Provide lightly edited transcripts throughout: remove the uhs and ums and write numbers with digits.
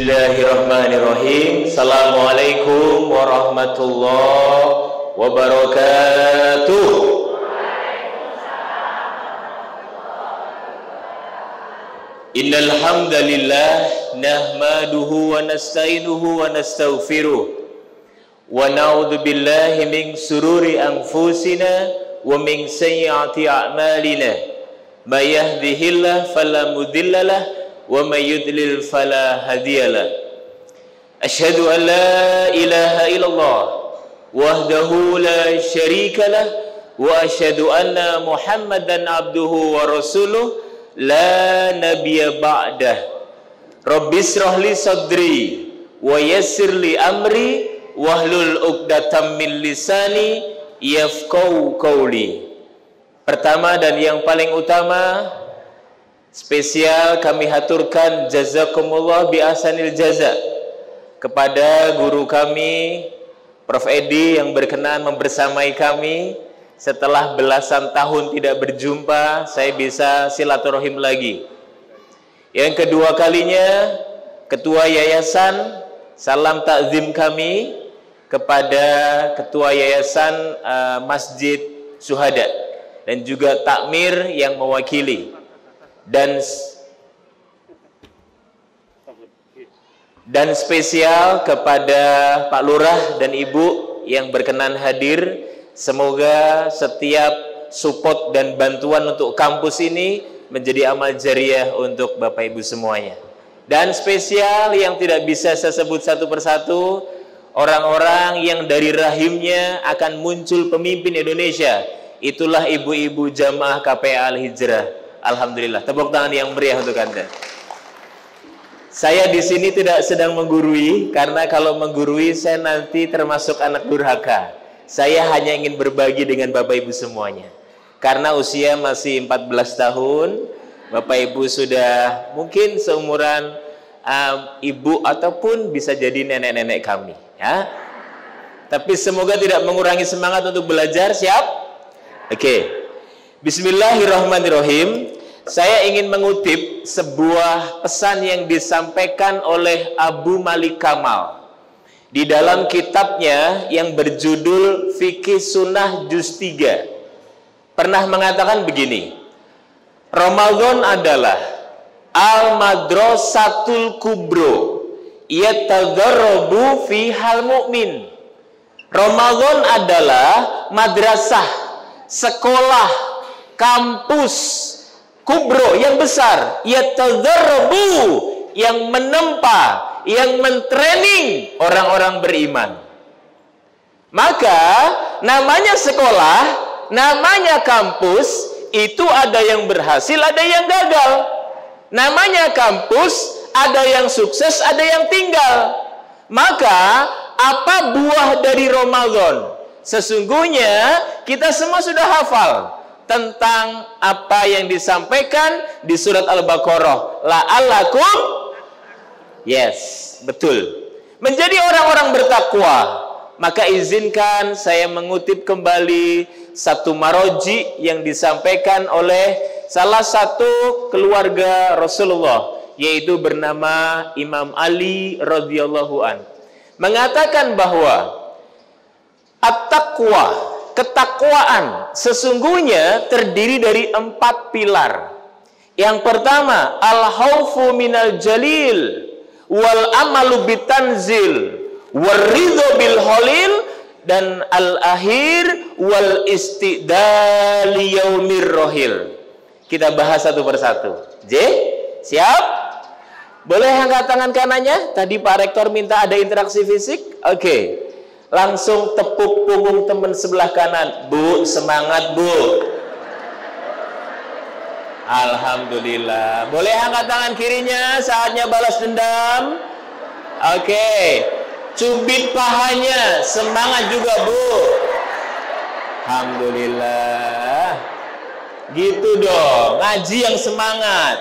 Bismillahirrahmanirrahim. Assalamualaikum warahmatullahi wabarakatuh. Innal hamdalillah nahmaduhu wa nasta'inuhu wa nastaghfiruh wa na'udzu billahi min sururi anfusina wa min sayyiati a'malina. May yahdihillahu fala mudilla lahu wa may yudlil fala hadiyalah. Asyhadu an la ilaha illallah wahdahu la syarikalah wa asyhadu anna Muhammadan abduhu wa rasuluh la nabiyya ba'dah. Rabbis shrah li sadri wa yassir li amri wahlul 'uqdatam min lisani yafqahu qawli. Pertama dan yang paling utama, spesial kami haturkan jazakumullah bi ahsanil jaza kepada guru kami Prof. Edi yang berkenan membersamai kami. Setelah belasan tahun tidak berjumpa, saya bisa silaturahim lagi. Yang kedua kalinya, Ketua Yayasan, salam takzim kami kepada Ketua Yayasan Masjid Syuhada dan juga takmir yang mewakili. Dan spesial kepada Pak Lurah dan Ibu yang berkenan hadir. Semoga setiap support dan bantuan untuk kampus ini menjadi amal jariah untuk Bapak Ibu semuanya. Dan spesial yang tidak bisa saya sebut satu persatu, orang-orang yang dari rahimnya akan muncul pemimpin Indonesia. Itulah ibu-ibu jamaah KPA Al-Hijrah. Alhamdulillah, tepuk tangan yang meriah untuk Anda. Saya di sini tidak sedang menggurui, karena kalau menggurui saya nanti termasuk anak durhaka. Saya hanya ingin berbagi dengan Bapak Ibu semuanya. Karena usia masih 14 tahun, Bapak Ibu sudah mungkin seumuran ibu ataupun bisa jadi nenek-nenek kami, ya. Tapi semoga tidak mengurangi semangat untuk belajar. Siap? Oke. Bismillahirrahmanirrahim. Saya ingin mengutip sebuah pesan yang disampaikan oleh Abu Malik Kamal di dalam kitabnya yang berjudul Fikih Sunnah Juz 3. Pernah mengatakan begini, Ramadan adalah al-madrasatul kubro yatadarrabu fihal mu'min. Ramadan adalah madrasah, sekolah, kampus kubro yang besar, yatadarrabu, yang menempa, yang mentraining orang-orang beriman. Maka namanya sekolah, namanya kampus, itu ada yang berhasil, ada yang gagal. Namanya kampus, ada yang sukses, ada yang tinggal. Maka apa buah dari Ramadan? Sesungguhnya kita semua sudah hafal tentang apa yang disampaikan di surat Al-Baqarah. La'allakum, yes, betul, menjadi orang-orang bertakwa. Maka izinkan saya mengutip kembali satu maroji yang disampaikan oleh salah satu keluarga Rasulullah, yaitu bernama Imam Ali radhiyallahu an. Mengatakan bahwa at-taqwa, ketakwaan sesungguhnya terdiri dari 4 pilar. Yang pertama, al-khaufu minal jalil wal amalu bitanzil waridho bil holil, dan al-akhir wal istidali yaumir rohil. Kita bahas satu persatu. Siap? Boleh angkat tangan kanannya? Tadi Pak Rektor minta ada interaksi fisik. Oke. Langsung tepuk punggung teman sebelah kanan. Bu, semangat Bu. Alhamdulillah. Boleh angkat tangan kirinya, saatnya balas dendam. Oke. Cubit pahanya, semangat juga Bu. Alhamdulillah. Gitu dong, ngaji yang semangat.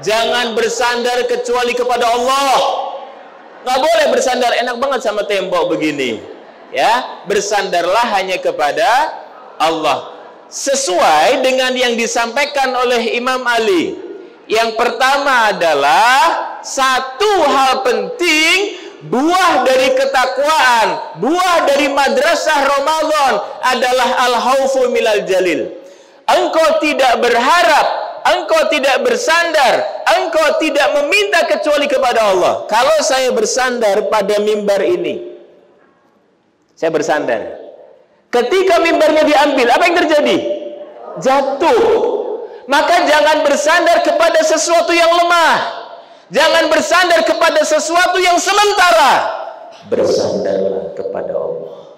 Jangan bersandar kecuali kepada Allah. Nggak boleh bersandar enak banget sama tembok begini. Ya, bersandarlah hanya kepada Allah. Sesuai dengan yang disampaikan oleh Imam Ali. Yang pertama adalah satu hal penting, buah dari ketakwaan, buah dari madrasah Ramadan adalah al-khaufu minal jalil. Engkau tidak berharap, engkau tidak bersandar, engkau tidak meminta kecuali kepada Allah. Kalau saya bersandar pada mimbar ini, saya bersandar. Ketika mimbarnya diambil, apa yang terjadi? Jatuh. Maka jangan bersandar kepada sesuatu yang lemah. Jangan bersandar kepada sesuatu yang sementara. Bersandarlah kepada Allah.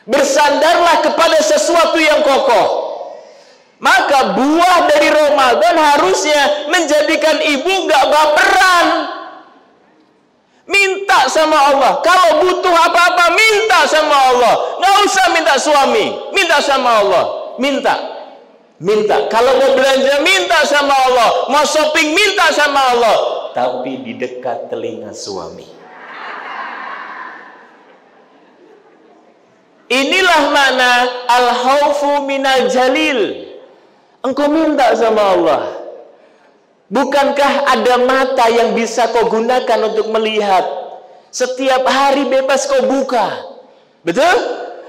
Bersandarlah kepada sesuatu yang kokoh. Maka buah dari Ramadan harusnya menjadikan ibu gak baperan. Minta sama Allah. Kalau butuh apa-apa, minta sama Allah. Gak usah minta suami, minta sama Allah. Minta. Kalau mau belanja, minta sama Allah. Mau shopping, minta sama Allah. Tapi di dekat telinga suami. Inilah makna al-khaufu minal jalil. Engkau minta sama Allah. Bukankah ada mata yang bisa kau gunakan untuk melihat? Setiap hari bebas kau buka. Betul?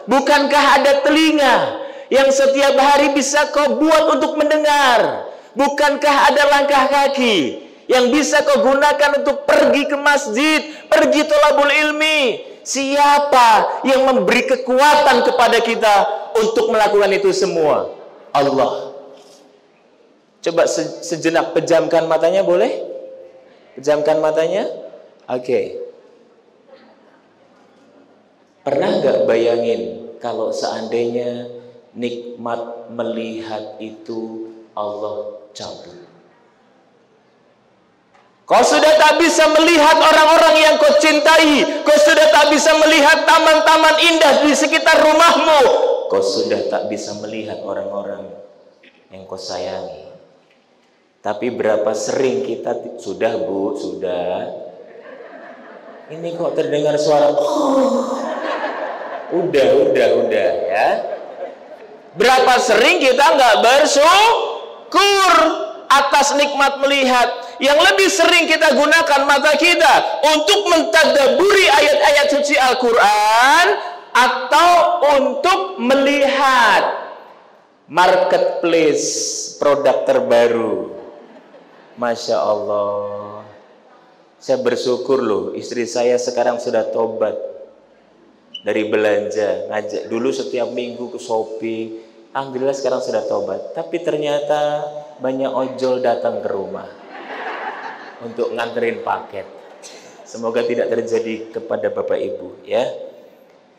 Bukankah ada telinga yang setiap hari bisa kau buat untuk mendengar? Bukankah ada langkah kaki yang bisa kau gunakan untuk pergi ke masjid, pergi thalabul ilmi? Siapa yang memberi kekuatan kepada kita untuk melakukan itu semua? Allah. Coba sejenak pejamkan matanya, boleh? Pejamkan matanya. Oke. Pernah nggak bayangin kalau seandainya nikmat melihat itu Allah cabut? Kau sudah tak bisa melihat orang-orang yang kau cintai. Kau sudah tak bisa melihat taman-taman indah di sekitar rumahmu. Kau sudah tak bisa melihat orang-orang yang kau sayangi. Tapi berapa sering kita sudah Bu, sudah. Ini kok terdengar suara udah ya. Berapa sering kita nggak bersyukur atas nikmat melihat. Yang lebih sering kita gunakan mata kita untuk mentadaburi ayat-ayat suci Al-Quran atau untuk melihat marketplace produk terbaru. Masya Allah. Saya bersyukur loh, istri saya sekarang sudah tobat dari belanja. Ngajak dulu setiap minggu ke Shopee. Alhamdulillah sekarang sudah tobat. Tapi ternyata banyak ojol datang ke rumah untuk nganterin paket. Semoga tidak terjadi kepada Bapak Ibu ya.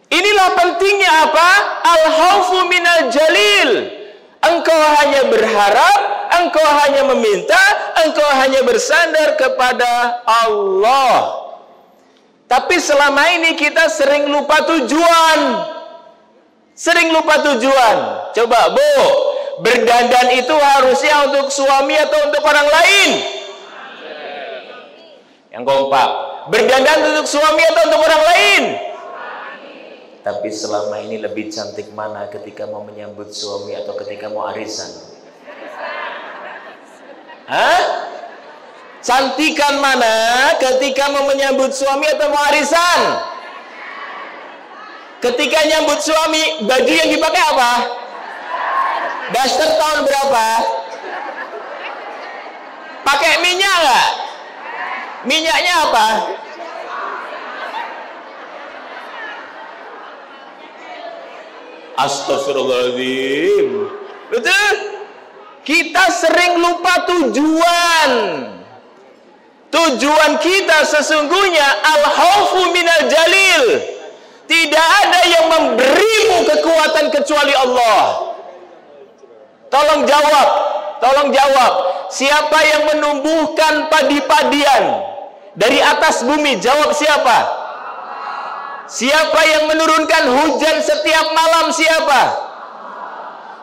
Inilah pentingnya apa? Al-khaufu minal jalil. Engkau hanya berharap, engkau hanya meminta, engkau hanya bersandar kepada Allah. Tapi selama ini kita sering lupa tujuan. Coba Bu, berdandan itu harusnya untuk suami atau untuk orang lain? Yang kompak, berdandan untuk suami atau untuk orang lain? Tapi selama ini lebih cantik mana ketika mau menyambut suami atau ketika mau arisan? Hah? Cantikan mana ketika mau menyambut suami atau mau arisan? Ketika nyambut suami, baju yang dipakai apa? Daster tahun berapa? Pakai minyak nggak? Minyaknya apa? Astagfirullahaladzim. Betul? Kita sering lupa tujuan. Tujuan kita sesungguhnya al-khaufu minal jalil. Tidak ada yang memberimu kekuatan kecuali Allah. Tolong jawab. Siapa yang menumbuhkan padi-padian dari atas bumi? Jawab siapa? Siapa yang menurunkan hujan setiap malam? Siapa?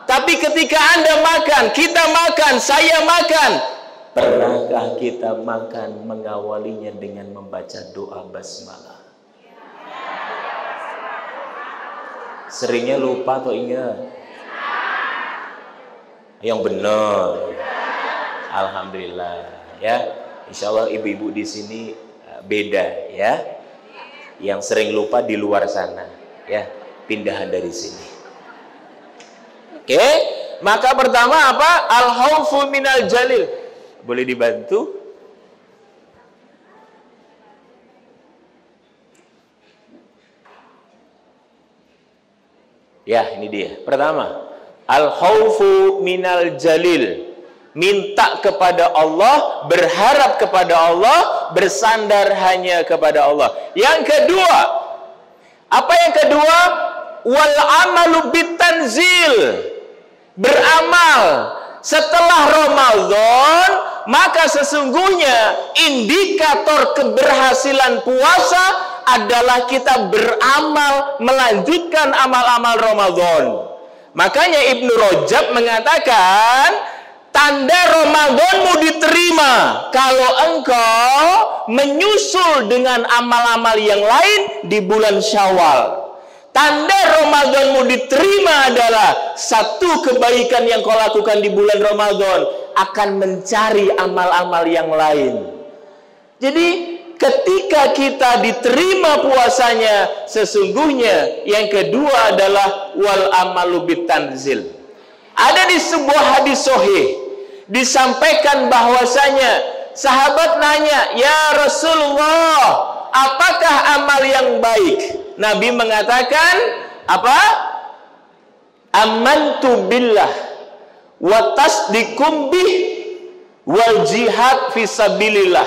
Tapi ketika Anda makan, kita makan, saya makan, pernahkah kita makan mengawalinya dengan membaca doa basmalah? Seringnya lupa atau ingat? Yang benar. Alhamdulillah ya. Insya Allah ibu-ibu di sini beda ya. Yang sering lupa di luar sana ya, pindahan dari sini. Oke, maka pertama apa? Al-khaufu minal jalil. Boleh dibantu? Ya, ini dia. Pertama, al-khaufu minal jalil. Minta kepada Allah, berharap kepada Allah, bersandar hanya kepada Allah. Yang kedua, apa yang kedua? Wal amalu bitanzil. Beramal setelah Ramadan, maka sesungguhnya indikator keberhasilan puasa adalah kita beramal melanjutkan amal-amal Ramadan. Makanya Ibnu Rajab mengatakan tanda Ramadanmu diterima kalau engkau menyusul dengan amal-amal yang lain di bulan Syawal. Tanda Ramadanmu diterima adalah satu kebaikan yang kau lakukan di bulan Ramadan akan mencari amal-amal yang lain. Jadi ketika kita diterima puasanya, sesungguhnya yang kedua adalah wal amalu bitanzil. Ada di sebuah hadis sahih disampaikan bahwasanya sahabat nanya, "Ya Rasulullah, apakah amal yang baik?" Nabi mengatakan apa? Amantu billah wa tasdiqum bih wal jihad fisabilillah.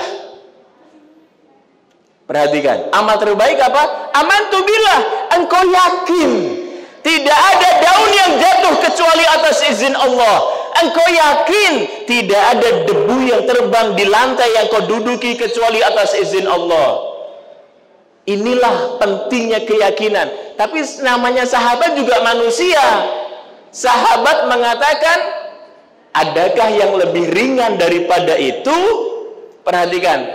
Perhatikan, amal terbaik apa? Amantu billah, engkau yakin tidak ada daun yang jatuh kecuali atas izin Allah. Engkau yakin tidak ada debu yang terbang di lantai yang kau duduki kecuali atas izin Allah. Inilah pentingnya keyakinan. Tapi namanya sahabat juga manusia. Sahabat mengatakan, adakah yang lebih ringan daripada itu? Perhatikan,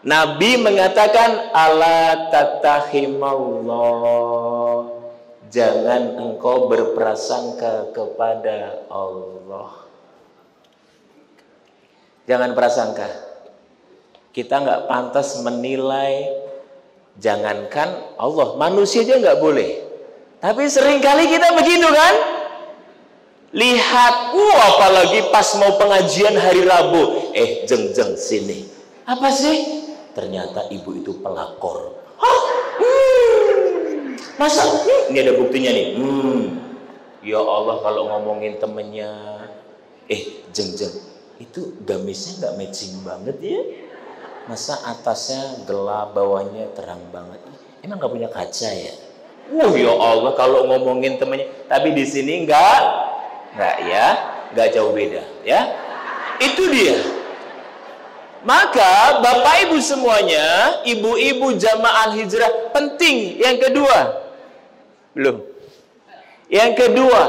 Nabi mengatakan, ala tatahimallah, jangan engkau berprasangka kepada Allah. Jangan prasangka. Kita nggak pantas menilai. Jangankan Allah, manusia aja nggak boleh. Tapi seringkali kita begitu kan? Lihat, apalagi pas mau pengajian hari Rabu, jeng sini. Apa sih? Ternyata ibu itu pelakor. Masa? Ini ada buktinya nih. Ya Allah, kalau ngomongin temennya, jeng itu gamisnya nggak matching banget ya. Masa atasnya gelap, bawahnya terang banget. Emang nggak punya kaca ya? Ya Allah, kalau ngomongin temennya. Tapi di sini nggak jauh beda ya. Itu dia. Maka Bapak Ibu semuanya, ibu-ibu jamaah hijrah, penting. Yang kedua, belum. Yang kedua,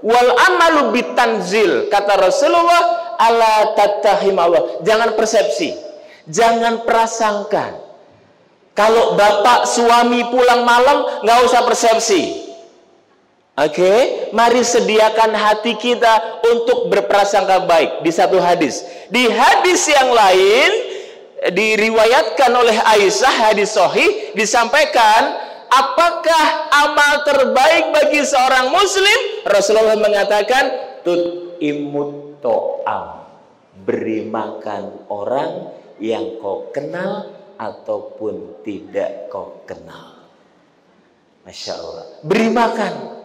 wal amalu bitanzil. Kata Rasulullah, ala tatahimallah. Jangan persepsi. Jangan prasangka. Kalau bapak suami pulang malam, nggak usah persepsi. Oke, mari sediakan hati kita untuk berprasangka baik. Di satu hadis, di hadis yang lain diriwayatkan oleh Aisyah, hadis sahih, disampaikan, apakah amal terbaik bagi seorang muslim? Rasulullah mengatakan, tut'imut to'am, beri makan orang yang kau kenal ataupun tidak kau kenal. Masya Allah, beri makan.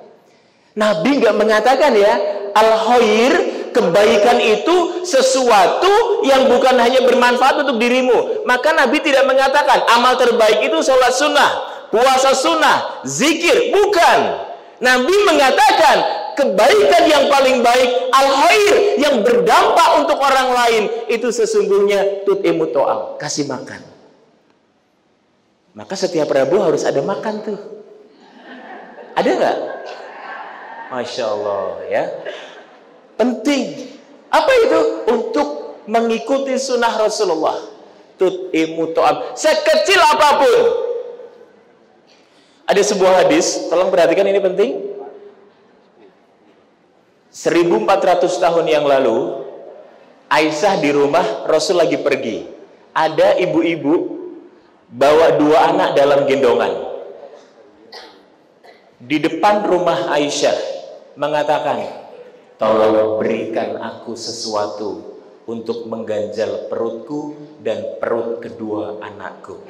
Nabi nggak mengatakan ya, al-khair, kebaikan itu sesuatu yang bukan hanya bermanfaat untuk dirimu. Maka Nabi tidak mengatakan amal terbaik itu sholat sunnah, puasa sunnah, zikir. Bukan. Nabi mengatakan kebaikan yang paling baik, al-khair, yang berdampak untuk orang lain, itu sesungguhnya tut'imut to'am, kasih makan. Maka setiap Rabu harus ada makan tuh. Ada nggak? Masya Allah ya. Penting. Apa itu? Untuk mengikuti sunnah Rasulullah. Tut'imut to'am, sekecil apapun. Ada sebuah hadis, tolong perhatikan, ini penting. 1400 tahun yang lalu, Aisyah di rumah, Rasul lagi pergi. Ada ibu-ibu bawa 2 anak dalam gendongan di depan rumah Aisyah, mengatakan, tolong berikan aku sesuatu untuk mengganjal perutku dan perut kedua anakku.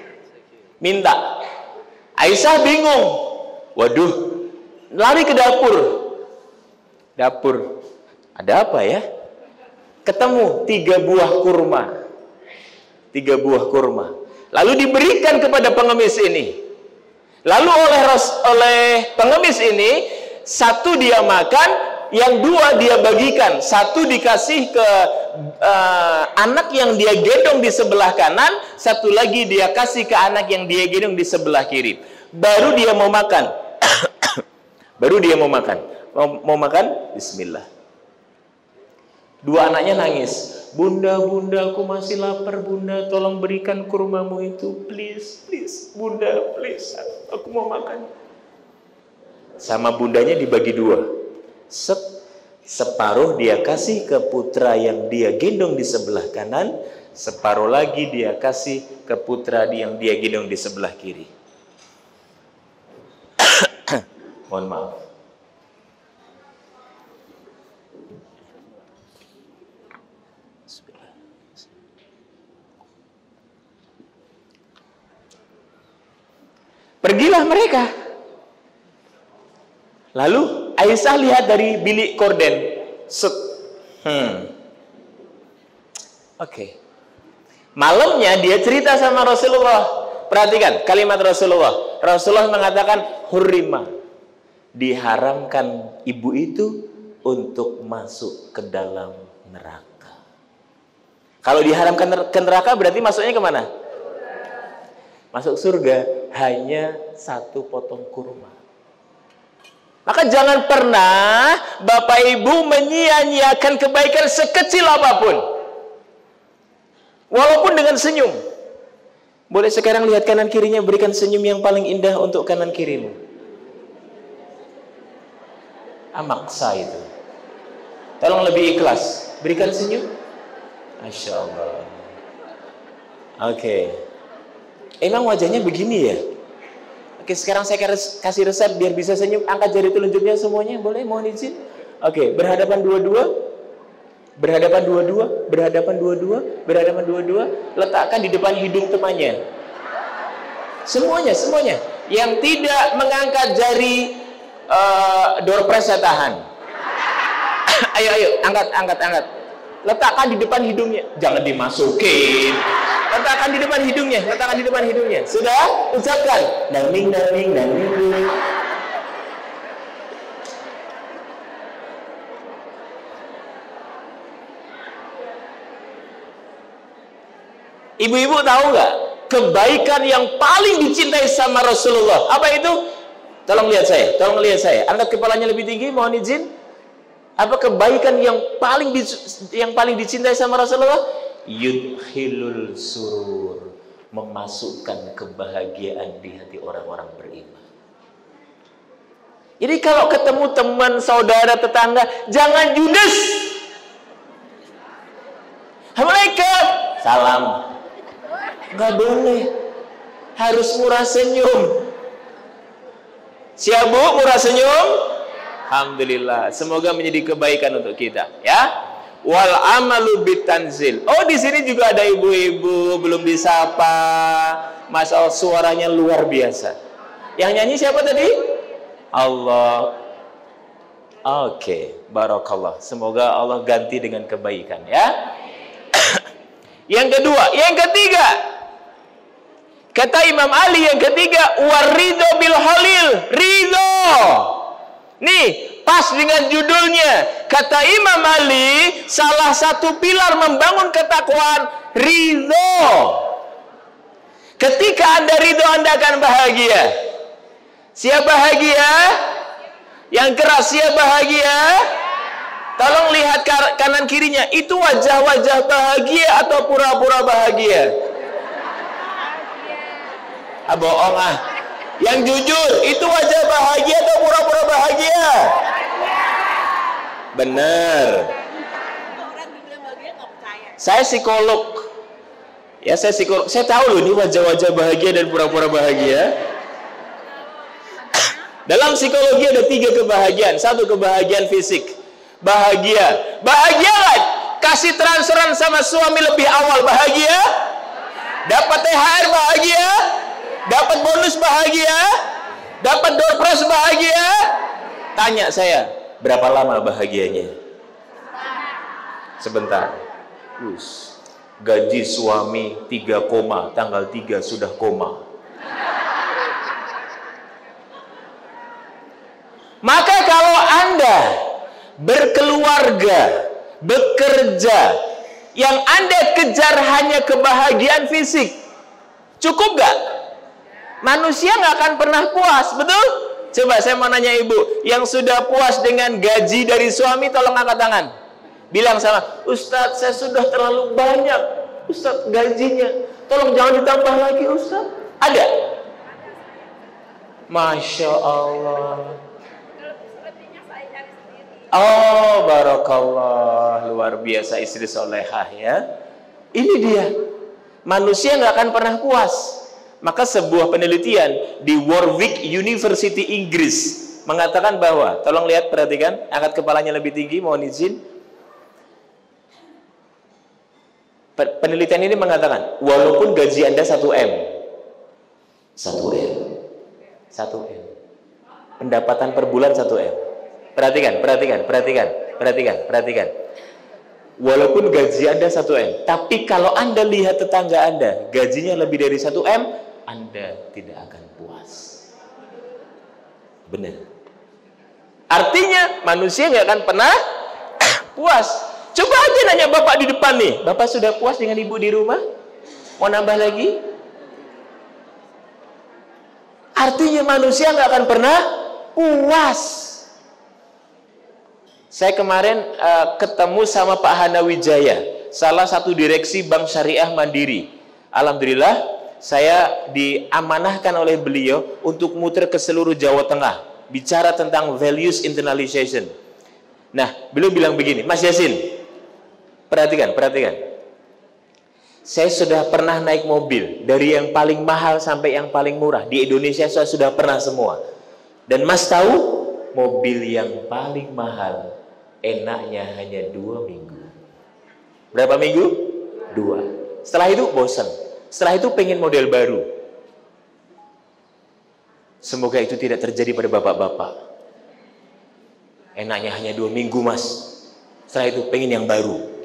Minta. Aisyah bingung. Waduh, lari ke dapur. Dapur, ada apa ya? Ketemu 3 buah kurma. 3 buah kurma. Lalu diberikan kepada pengemis ini. Lalu oleh pengemis ini, 1 dia makan, yang 2 dia bagikan. 1 dikasih ke anak yang dia gendong di sebelah kanan, 1 lagi dia kasih ke anak yang dia gendong di sebelah kiri. Baru dia mau makan. Baru dia mau makan. Mau makan, bismillah. 2 anaknya nangis. Bunda, bunda, aku masih lapar, bunda, tolong berikan kurmamu itu, please, please, bunda, please, aku mau makan. Sama bundanya dibagi 2. Separuh dia kasih ke putra yang dia gendong di sebelah kanan, separuh lagi dia kasih ke putra yang dia gendong di sebelah kiri. Mohon maaf. Pergilah mereka. Lalu Aisyah lihat dari bilik korden. Oke. Malamnya dia cerita sama Rasulullah. Perhatikan kalimat Rasulullah. Rasulullah mengatakan hurrima. Diharamkan ibu itu untuk masuk ke dalam neraka. Kalau diharamkan ke neraka berarti masuknya kemana? Masuk surga hanya 1 potong kurma. Maka jangan pernah Bapak Ibu menyia-nyiakan kebaikan sekecil apapun. Walaupun dengan senyum. Boleh sekarang lihat kanan kirinya, berikan senyum yang paling indah untuk kanan kirimu. Amaksa itu. Tolong lebih ikhlas. Berikan senyum. Masya Allah. Oke. Emang wajahnya begini ya? Oke, sekarang saya kasih resep biar bisa senyum. Angkat jari telunjuknya semuanya, boleh? Mohon izin. Oke, berhadapan dua-dua. Berhadapan dua-dua. Berhadapan dua-dua. Berhadapan dua-dua. Letakkan di depan hidung temannya. Semuanya, semuanya. Yang tidak mengangkat jari door press saya tahan. Ayo, ayo, angkat. Letakkan di depan hidungnya. Jangan dimasukin. Letakkan di depan hidungnya, letakkan di depan hidungnya. Sudah? Ucapkan. Naming. Ibu-ibu tahu nggak? Kebaikan yang paling dicintai sama Rasulullah. Apa itu? Tolong lihat saya. Angkat kepalanya lebih tinggi, mohon izin. Apa kebaikan yang paling dicintai sama Rasulullah? Yudhilul surur, memasukkan kebahagiaan di hati orang-orang beriman. Jadi kalau ketemu teman, saudara, tetangga, jangan judes. Assalamualaikum, salam. Nggak boleh, harus murah senyum. Siap Bu, murah senyum? Alhamdulillah, semoga menjadi kebaikan untuk kita, ya. Wal amalu bitanzil. Oh, di sini juga ada ibu-ibu belum disapa. Masya Allah, suaranya luar biasa. Yang nyanyi siapa tadi? Allah. Oke, barakallah. Semoga Allah ganti dengan kebaikan, ya. Yang kedua, yang ketiga. Kata Imam Ali yang ketiga, waridho bil halil, ridho. Nih, pas dengan judulnya. Kata Imam Ali, salah satu pilar membangun ketakwaan, ridho. Ketika Anda ridho, Anda akan bahagia. Siap bahagia? Yang keras siap bahagia? Tolong lihat kanan kirinya. Itu wajah-wajah bahagia atau pura-pura bahagia? Bohong ah. Yang jujur, itu wajah bahagia atau pura-pura bahagia? Benar. Saya psikolog. Ya, saya tahu loh ini wajah-wajah bahagia dan pura-pura bahagia. Dalam psikologi ada 3 kebahagiaan. 1 kebahagiaan fisik. Bahagia nggak? Kasih transferan sama suami lebih awal, bahagia? Dapat THR bahagia? Dapat bonus bahagia? Dapat door prize bahagia? Tanya saya, berapa lama bahagianya? Sebentar. Gaji suami 3 koma, tanggal 3 sudah koma. Maka kalau Anda berkeluarga, bekerja, yang Anda kejar hanya kebahagiaan fisik, cukup gak? Manusia gak akan pernah puas, betul? Coba saya mau nanya ibu, yang sudah puas dengan gaji dari suami, tolong angkat tangan. Bilang sama, Ustadz, saya sudah terlalu banyak, Ustadz, gajinya. Tolong jangan ditambah lagi, Ustadz. Ada? Masya Allah. Oh, barakallah. Luar biasa istri solehah ya. Ini dia. Manusia nggak akan pernah puas. Maka sebuah penelitian di Warwick University Inggris mengatakan bahwa, tolong lihat, perhatikan, angkat kepalanya lebih tinggi, mohon izin. Penelitian ini mengatakan, walaupun gaji Anda 1M, pendapatan per bulan 1M. Perhatikan. Walaupun gaji Anda 1M, tapi kalau Anda lihat tetangga Anda, gajinya lebih dari 1M, Anda tidak akan puas. Benar. Artinya, manusia nggak akan pernah puas. Coba aja nanya bapak di depan nih, bapak sudah puas dengan ibu di rumah? Mau nambah lagi? Artinya manusia nggak akan pernah puas. Saya kemarin ketemu sama Pak Hana Wijaya, salah satu direksi Bank Syariah Mandiri. Alhamdulillah, saya diamanahkan oleh beliau untuk muter ke seluruh Jawa Tengah, bicara tentang values internalization. Nah, beliau bilang begini, Mas Yasin, perhatikan. Saya sudah pernah naik mobil, dari yang paling mahal sampai yang paling murah. Di Indonesia saya sudah pernah semua. Dan Mas tahu, mobil yang paling mahal enaknya hanya 2 minggu. Berapa minggu? 2. Setelah itu bosan. Setelah itu pengen model baru. Semoga itu tidak terjadi pada bapak-bapak. Enaknya hanya 2 minggu, Mas. Setelah itu pengen yang baru.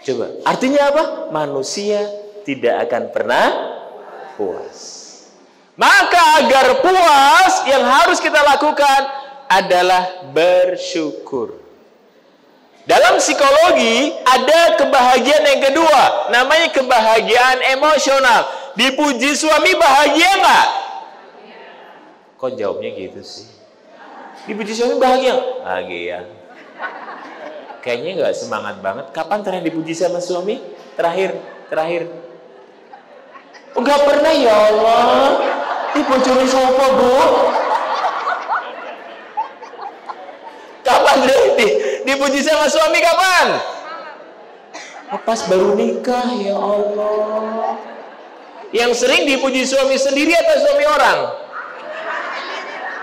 Coba, artinya apa? Manusia tidak akan pernah puas. Maka agar puas, yang harus kita lakukan adalah bersyukur. Dalam psikologi ada kebahagiaan yang kedua, namanya kebahagiaan emosional. Dipuji suami bahagia nggak? Kok jawabnya gitu sih? Dipuji suami bahagia? Bahagia. Kayaknya nggak semangat banget. Kapan terakhir dipuji sama suami? Terakhir. Enggak pernah, ya Allah. Dipuji siapa, Bu? Kapan dipuji sama suami, kapan? Pas baru nikah, ya Allah. Yang sering dipuji suami sendiri atau suami orang?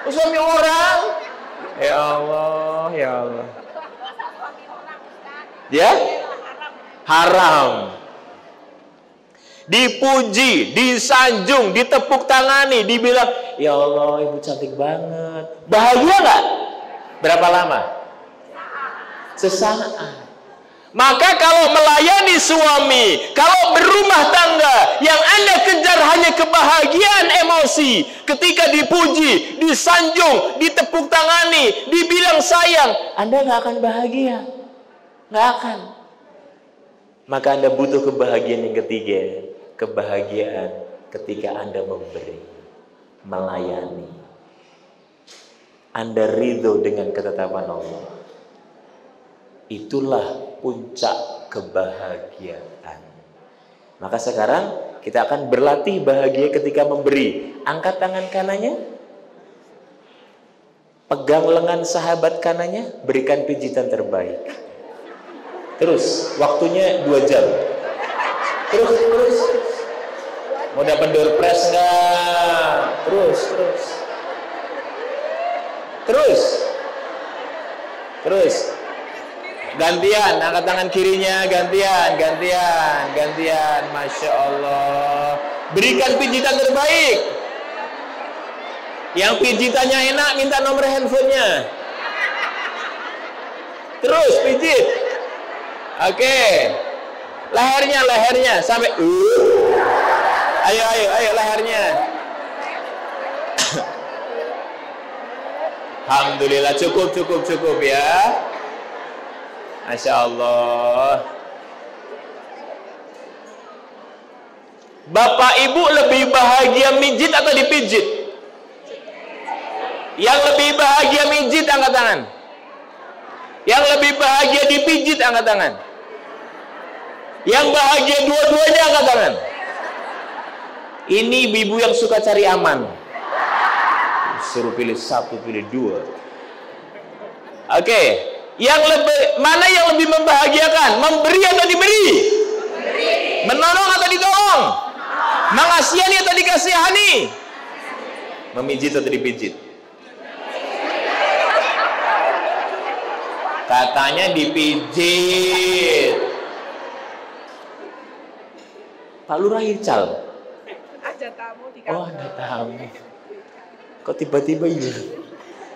Suami orang. Ya Allah. Ya? Haram. Dipuji, disanjung, ditepuk tangani, dibilang, ya Allah, ibu cantik banget. Bahagia nggak? Berapa lama? Sesaat. Maka kalau melayani suami, kalau berumah tangga, yang Anda kejar hanya kebahagiaan emosi, ketika dipuji, disanjung, ditepuk tangani, dibilang sayang, Anda nggak akan bahagia. Nggak akan. Maka Anda butuh kebahagiaan yang ketiga. Kebahagiaan ketika Anda memberi, melayani. Anda ridho dengan ketetapan Allah. Itulah puncak kebahagiaan. Maka sekarang kita akan berlatih bahagia ketika memberi. Angkat tangan kanannya, pegang lengan sahabat kanannya, berikan pijitan terbaik. Terus, waktunya 2 jam. Terus. Mau dapat door prize nggak? Terus. Gantian, angkat tangan kirinya, gantian. Masya Allah. Berikan pijitan terbaik. Yang pijitannya enak, minta nomor handphonenya. Terus pijit. Oke. Lehernya sampai Ayo lehernya. Alhamdulillah, cukup ya. Masya Allah. Bapak ibu lebih bahagia mijit atau dipijit? Yang lebih bahagia mijit angkat tangan. Yang lebih bahagia dipijit angkat tangan. Yang bahagia dua-duanya angkat tangan. Ini ibu yang suka cari aman. Suruh pilih satu, pilih dua. Oke. Mana yang lebih membahagiakan? Memberi atau diberi? Menolong atau ditolong? Mengasihani atau dikasihani? Memijit atau dipijit? Katanya dipijit. Pak Lurah Ical. Ada tamu di kantor. Oh, ada tamu. Kok tiba-tiba ini?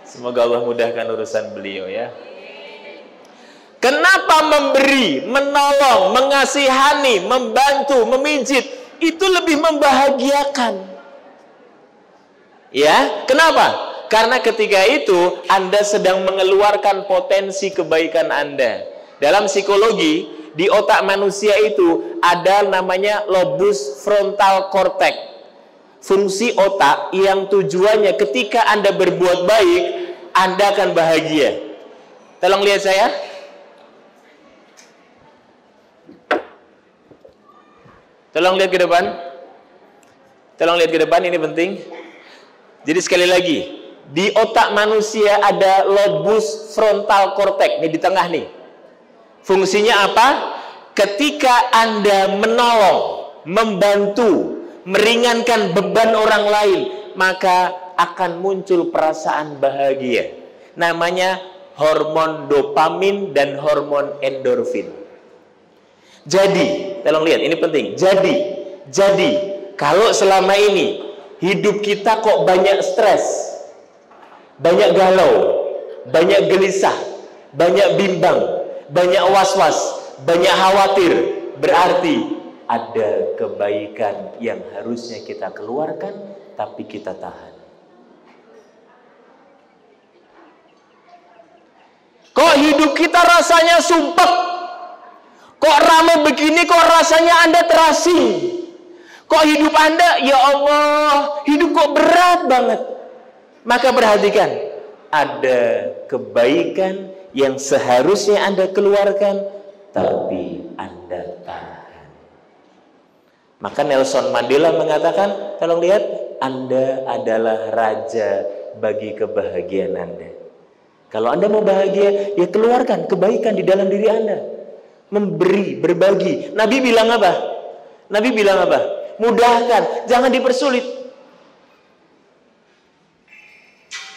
Semoga Allah mudahkan urusan beliau ya. Kenapa memberi, menolong, mengasihani, membantu, memijit itu lebih membahagiakan? Ya, kenapa? Karena ketika itu Anda sedang mengeluarkan potensi kebaikan Anda. Dalam psikologi, di otak manusia itu ada namanya lobus frontal cortex. Fungsi otak yang tujuannya ketika Anda berbuat baik, Anda akan bahagia. Tolong lihat saya. Tolong lihat ke depan, ini penting. Jadi sekali lagi, di otak manusia ada lobus frontal cortex, ini di tengah nih. Fungsinya apa? Ketika Anda menolong, membantu, meringankan beban orang lain, maka akan muncul perasaan bahagia. Namanya hormon dopamin dan hormon endorfin. Jadi, tolong lihat, ini penting. Jadi, kalau selama ini hidup kita kok banyak stres, banyak galau, banyak gelisah, banyak bimbang, banyak was-was, banyak khawatir, berarti ada kebaikan yang harusnya kita keluarkan, tapi kita tahan. Kok hidup kita rasanya sumpek? Kok ramai begini, kok rasanya Anda terasing? Kok hidup Anda, ya Allah, hidup kok berat banget? Maka perhatikan, ada kebaikan yang seharusnya Anda keluarkan, tapi Anda tahan. Maka Nelson Mandela mengatakan, tolong lihat, Anda adalah raja bagi kebahagiaan Anda. Kalau Anda mau bahagia, ya keluarkan kebaikan di dalam diri Anda. Memberi, berbagi. Nabi bilang apa? Mudahkan, jangan dipersulit.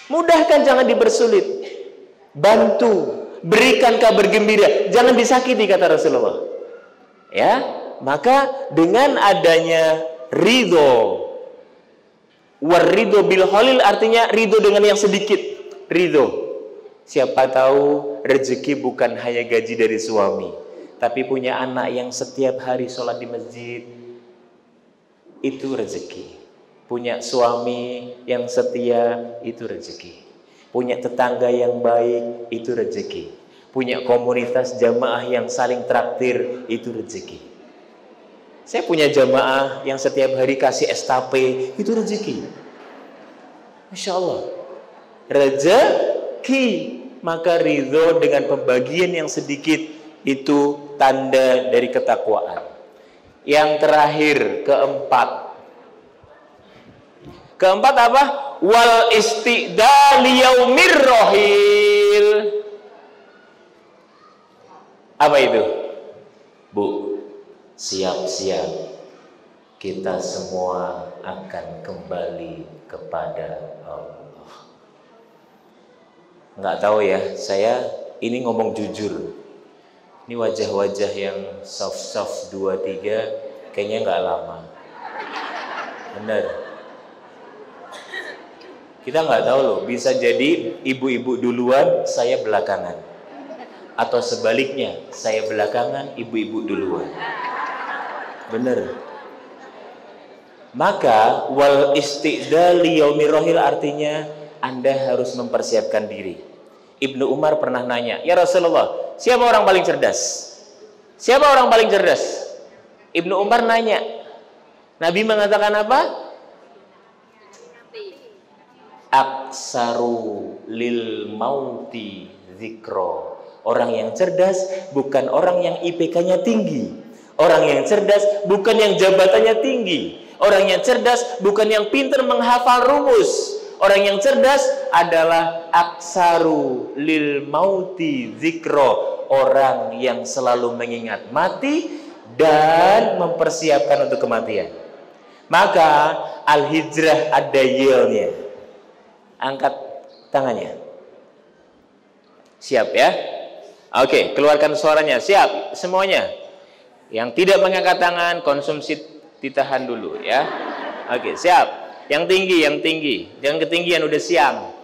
Mudahkan, jangan dipersulit. Bantu, berikan kabar gembira, jangan disakiti, kata Rasulullah. Ya, maka dengan adanya ridho, warridho bil khalil, artinya ridho dengan yang sedikit. Ridho. Siapa tahu rezeki bukan hanya gaji dari suami, tapi punya anak yang setiap hari sholat di masjid, itu rezeki. Punya suami yang setia, itu rezeki. Punya tetangga yang baik, itu rezeki. Punya komunitas jamaah yang saling traktir, itu rezeki. Saya punya jamaah yang setiap hari kasih estape, itu rezeki. Masya Allah. Rezeki. Maka ridho dengan pembagian yang sedikit itu tanda dari ketakwaan. Yang terakhir, keempat apa? Wal istidal yaumir rohil. Apa itu? Bu, siap-siap kita semua akan kembali kepada Allah. Nggak tahu ya, saya ini ngomong jujur. Ini wajah-wajah yang soft-soft 2-3 kayaknya nggak lama. Bener. Kita nggak tahu loh, bisa jadi ibu-ibu duluan, saya belakangan. Atau sebaliknya, saya belakangan, ibu-ibu duluan. Bener. Maka wal istidali yaumir rohil artinya Anda harus mempersiapkan diri. Ibnu Umar pernah nanya, ya Rasulullah, siapa orang paling cerdas? Siapa orang paling cerdas? Ibnu Umar nanya. Nabi mengatakan apa? Aksaru lil mauti zikro. Orang yang cerdas bukan orang yang IPK-nya tinggi. Orang yang cerdas bukan yang jabatannya tinggi. Orang yang cerdas bukan yang pintar menghafal rumus. Orang yang cerdas adalah aksaru lil mauti zikro. Orang yang selalu mengingat mati dan mempersiapkan untuk kematian. Maka al-hijrah ada yilnya. Angkat tangannya. Siap ya? Oke, keluarkan suaranya. Siap semuanya. Yang tidak mengangkat tangan, konsumsi ditahan dulu ya. Oke, siap. Yang tinggi, yang tinggi. Jangan ketinggian, udah siang.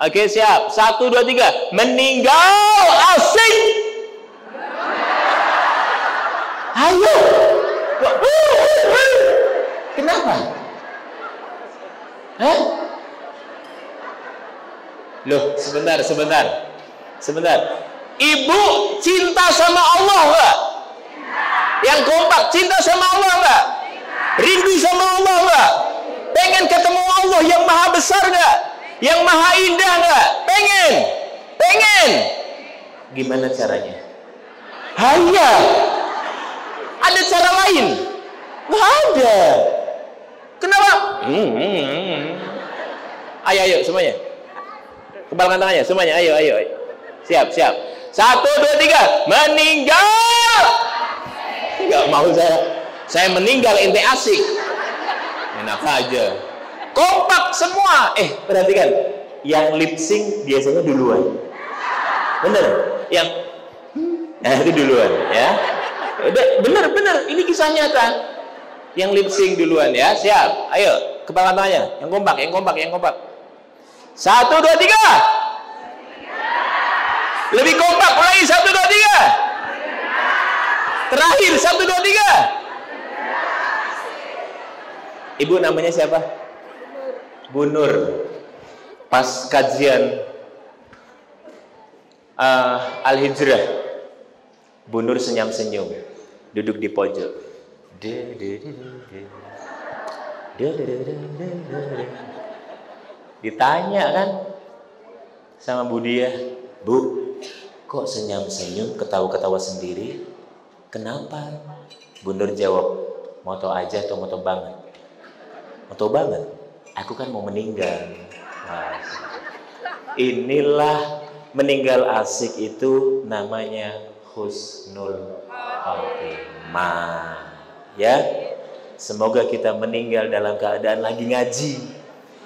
Oke, siap. 1, 2, 3. Meninggal asing. Ayo. Kenapa? Hah? Loh, sebentar. Ibu cinta sama Allah enggak? Yang kompak cinta sama Allah enggak? Rindu sama Allah enggak? Pengen ketemu Allah yang maha besar enggak? Yang maha indah enggak? Pengen. Gimana caranya? Hanya ada cara lain? Enggak ada. Kenapa? Ayo semuanya. Kepalkan tangannya semuanya. Ayo. Siap. 1, 2, 3. Meninggal. Enggak mau saya meninggal, ente asik. Enak aja. Kompak semua. Perhatikan. Yang lip sync biasanya duluan. Bener? Yang itu duluan ya. Bener. Ini kisah nyata. Yang lip sync duluan ya. Siap. Ayo, kepala tangannya. Yang kompak. 1, 2, 3. Lebih kompak. Ulangi 1, 2, 3. Terakhir 1, 2, 3. Ibu namanya siapa? Bu Nur. Pas kajian Al-Hijrah, Bu Nur senyum-senyum, duduk di pojok. Ditanya kan sama Bu Dia, Bu, kok senyum-senyum, ketawa-ketawa sendiri? Kenapa? Bu Nur jawab, moto aja atau moto banget? Moto banget. Aku kan mau meninggal. Nah, inilah meninggal asik itu namanya husnul khotimah. Ya, semoga kita meninggal dalam keadaan lagi ngaji.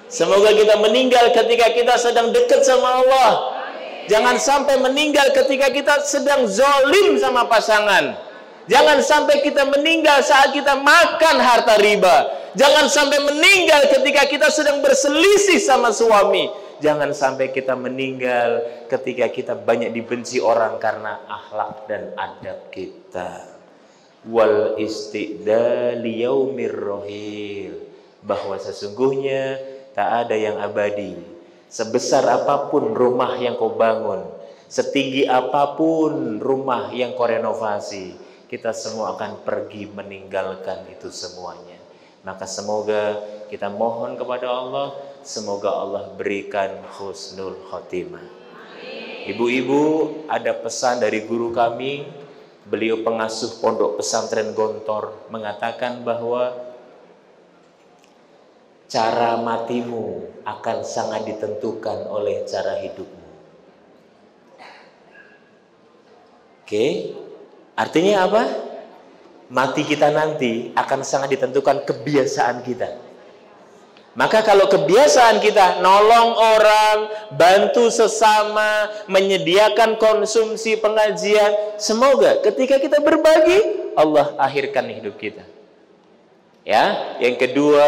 Semoga kita meninggal ketika kita sedang dekat sama Allah. Jangan sampai meninggal ketika kita sedang zolim sama pasangan. Jangan sampai kita meninggal saat kita makan harta riba. Jangan sampai meninggal ketika kita sedang berselisih sama suami. Jangan sampai kita meninggal ketika kita banyak dibenci orang karena akhlak dan adab kita. Wal istidali yaumir rohil. Bahwa sesungguhnya tak ada yang abadi. Sebesar apapun rumah yang kau bangun, setinggi apapun rumah yang kau renovasi, kita semua akan pergi meninggalkan itu semuanya. Maka semoga kita mohon kepada Allah, semoga Allah berikan husnul khotimah. Ibu-ibu, ada pesan dari guru kami, beliau pengasuh Pondok Pesantren Gontor, mengatakan bahwa cara matimu akan sangat ditentukan oleh cara hidupmu. Oke, artinya apa? mati kita nanti akan sangat ditentukan kebiasaan kita. Maka kalau kebiasaan kita nolong orang, bantu sesama, menyediakan konsumsi pengajian, semoga ketika kita berbagi, Allah akhirkan hidup kita. Ya, yang kedua,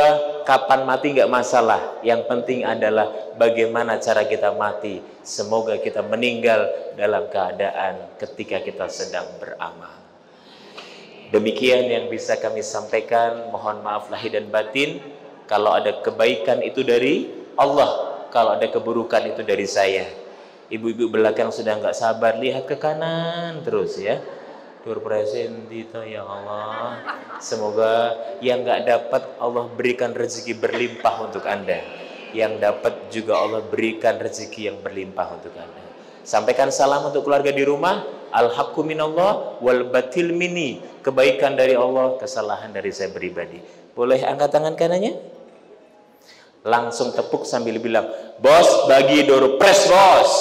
kapan mati nggak masalah. Yang penting adalah bagaimana cara kita mati. Semoga kita meninggal dalam keadaan ketika kita sedang beramal. Demikian yang bisa kami sampaikan. Mohon maaf lahir dan batin. Kalau ada kebaikan itu dari Allah, kalau ada keburukan itu dari saya. Ibu-ibu belakang sudah nggak sabar, lihat ke kanan terus ya. Dur present itu ya Allah. Semoga yang nggak dapat Allah berikan rezeki berlimpah untuk Anda. Yang dapat juga Allah berikan rezeki yang berlimpah untuk Anda. Sampaikan salam untuk keluarga di rumah. Al-haqqu minallah wal batil minni. Kebaikan dari Allah, kesalahan dari saya pribadi. Boleh angkat tangan kanannya? Langsung tepuk sambil bilang, bos bagi door press bos.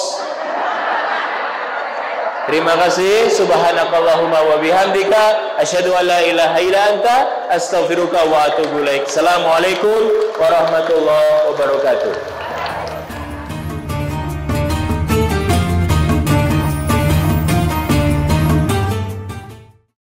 Terima kasih. Subhanakallahumma wa bihamdika asyhadu an la ilaha illa anta astaghfiruka wa atubu ilaik. Assalamualaikum warahmatullahi wabarakatuh.